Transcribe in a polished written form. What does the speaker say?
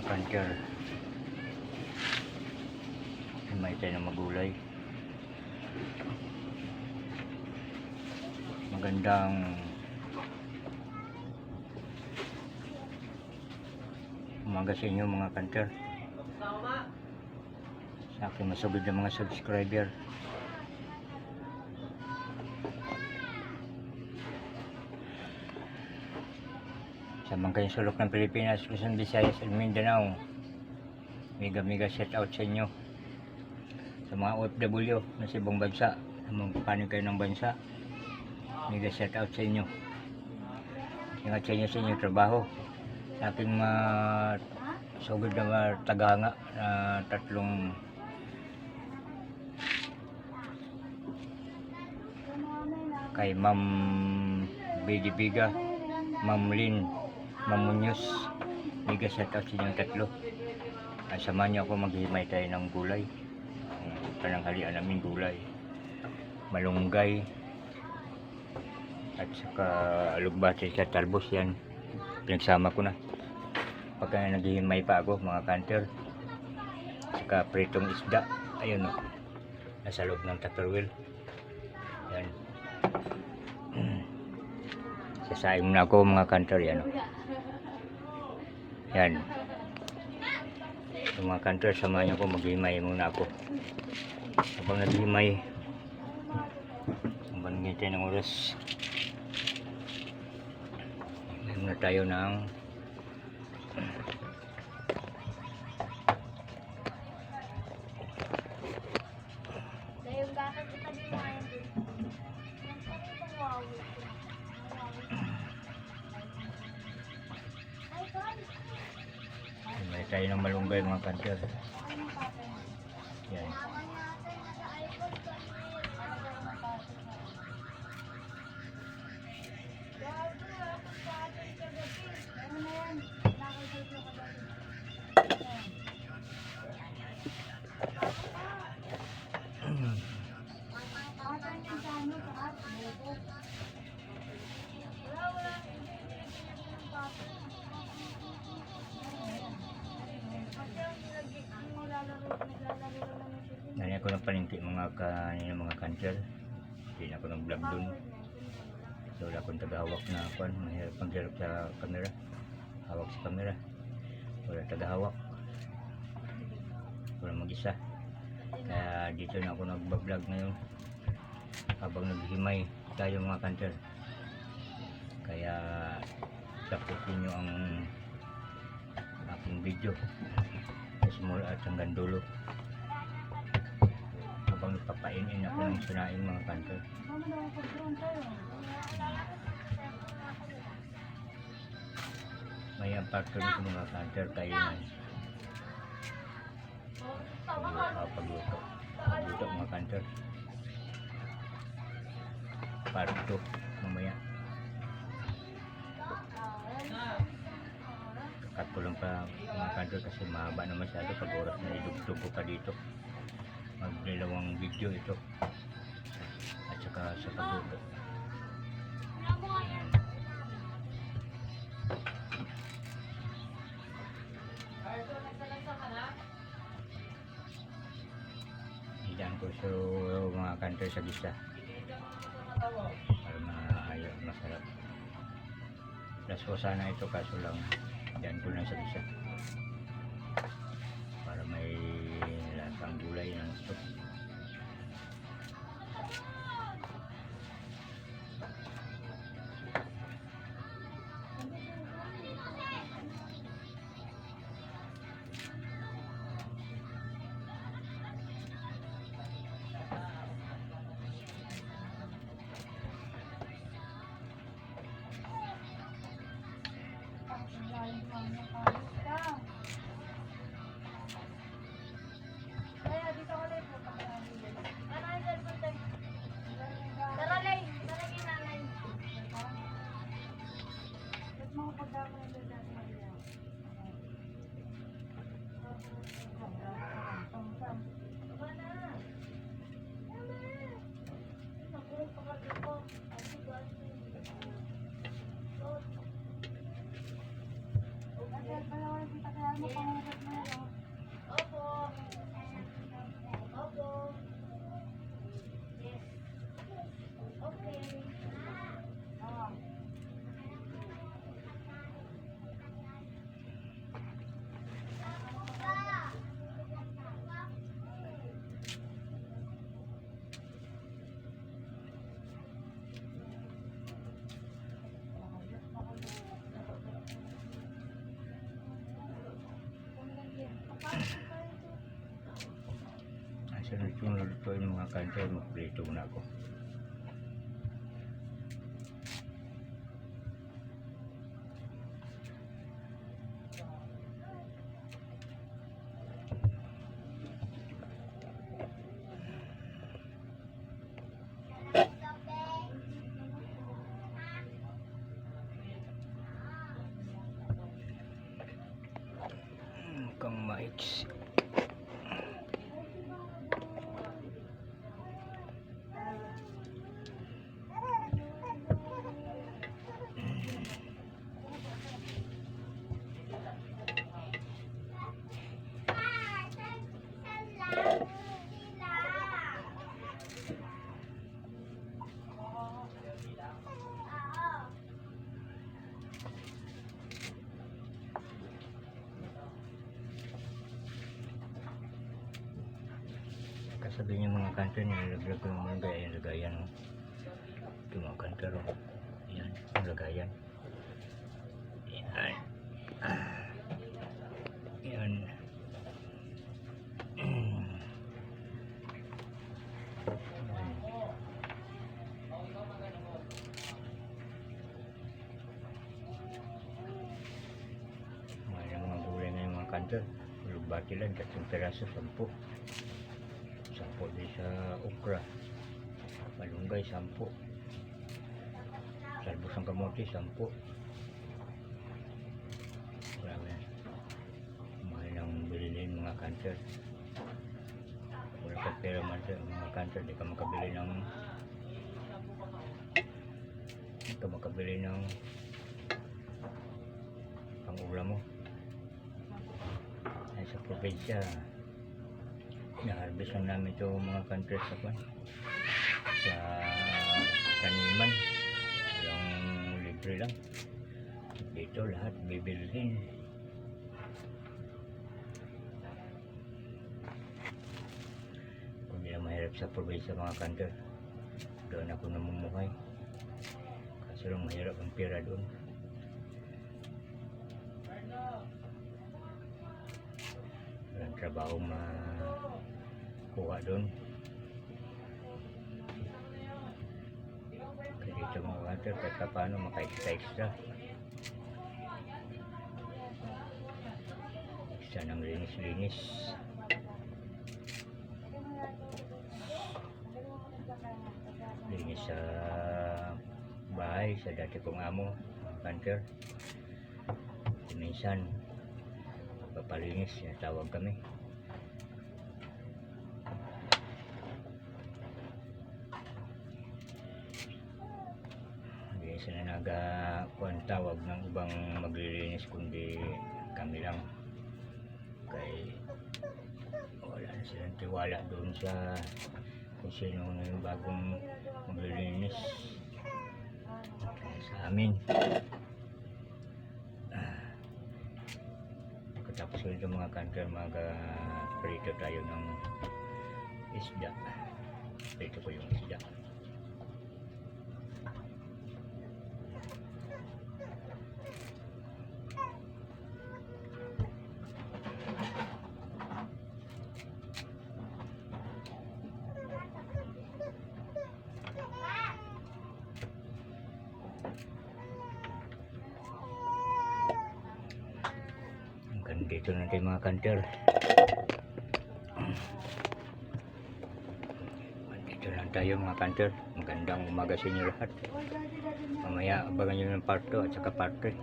kanker. May tayo ng magulay. Magandang umaga sa inyo mga kanker. Sa aking masugid na mga subscriber. Sa mga kayong sulok ng Pilipinas, Luzon, Visayas, at Mindanao, mega shout out sa inyo. Sa mga OFW na sa ibang bansa, sa mga panig kayo ng bansa, mega shout out sa inyo. Ingat sa inyo sa inyong trabaho. Sa aking sugod na tagahanga na tatlong kay Ma'am Bidi Biga, Ma'am Lynn, Ma'am Munoz, mega shout out sa inyong tatlo. Ay, samahan niyo ako maghihimay tayo ng gulay. Pananghalian namin gulay, malunggay at saka alugbati sa talbos. Yan pinagsama ko na pagka naghihimay pa ako mga kanter. Saka pritong isda, ayun o, nasa loob ng tupperware. Yan, sasaing na ako mga kanter. Yan o, yan. So, mga kanter, samahan niyo ako maghihimay muna ako. Habang naghihimay, habang nangintay ng oras, may muna tayo ng may tayo ng malunggay mga kanter. Yan. Nanya ko ng palengke mga kanser. Hindi na ako ng vlog dun. So wala akong tagahawak na akuan. Mahirap pagharap sa camera. Hawak sa camera. Wala tagahawak. Wala mag-isa. Kaya dito na ako nag-vlog ngayon. Habang naghihimay tayo mga kanser. Kaya saputin nyo ang aking video. Simula at hanggang dulo. Habang nagpapainin ako ng sunaing mga kanter. May aparto nito mga kanter kainan. Pagluto mga kanter. Parto mamaya. Kakat ko lang pa mga kanter kasi mahaba na masyado pag oras na idugtog ko pa dito. Magdalawang video ito at saka sa pagluto. Hidaan ko so mga kanter sa gisa para maayos masarap. Laso sana ito kaso lang hidaan ko lang sa gisa para may lasang gulay ng gusto. Sunod yung lutuin mga kanter, magprito na ako. Mukhang maiksi. Sabi niyo mga kanter, nilaglag ko yung mga lagayan. Ito mga kanter, yan, yung lagayan. Yan. Yan. Mga gulay na yung mga kanter. Lugbati lang, 3 peraso, 10. 10 din sa okra, malunggay 10, salbos ng kamote 10. Marami na. Mahal nang bilhin mga kanter. Wala ka pera man sa mga kanter, di ka makabili ng pang-ulam mo. Ay sa probinsya, na-harvest lang namin ito mga kanter sa taniman. Yung libre lang. Dito lahat bibilhin. Kung hindi lang mahirap sa probinsya mga kanter, doon ako namumuhay. Kasi lang mahirap ang pera doon. Walang trabaho kuha doon. Kaya dito mga kanter, kahit paano maka-extra. Extra ng linis-linis. Linis sa bahay, sa dati kong amo, mga kanter. Minsan, papalinis, tawag kami. Sila tawag ng ibang maglilinis kundi kami lang, kaya wala na silang tiwala doon sa kung sino na yung bagong maglilinis sa amin. Katapos ko ito mga kanter, prito tayo ng isda. Prito ko yung isda. Dito na tayo mga kanter. Dito lang tayo mga kanter. Magandang umaga sa inyo lahat. Mamaya abangan nyo ng part 2 at saka part 3.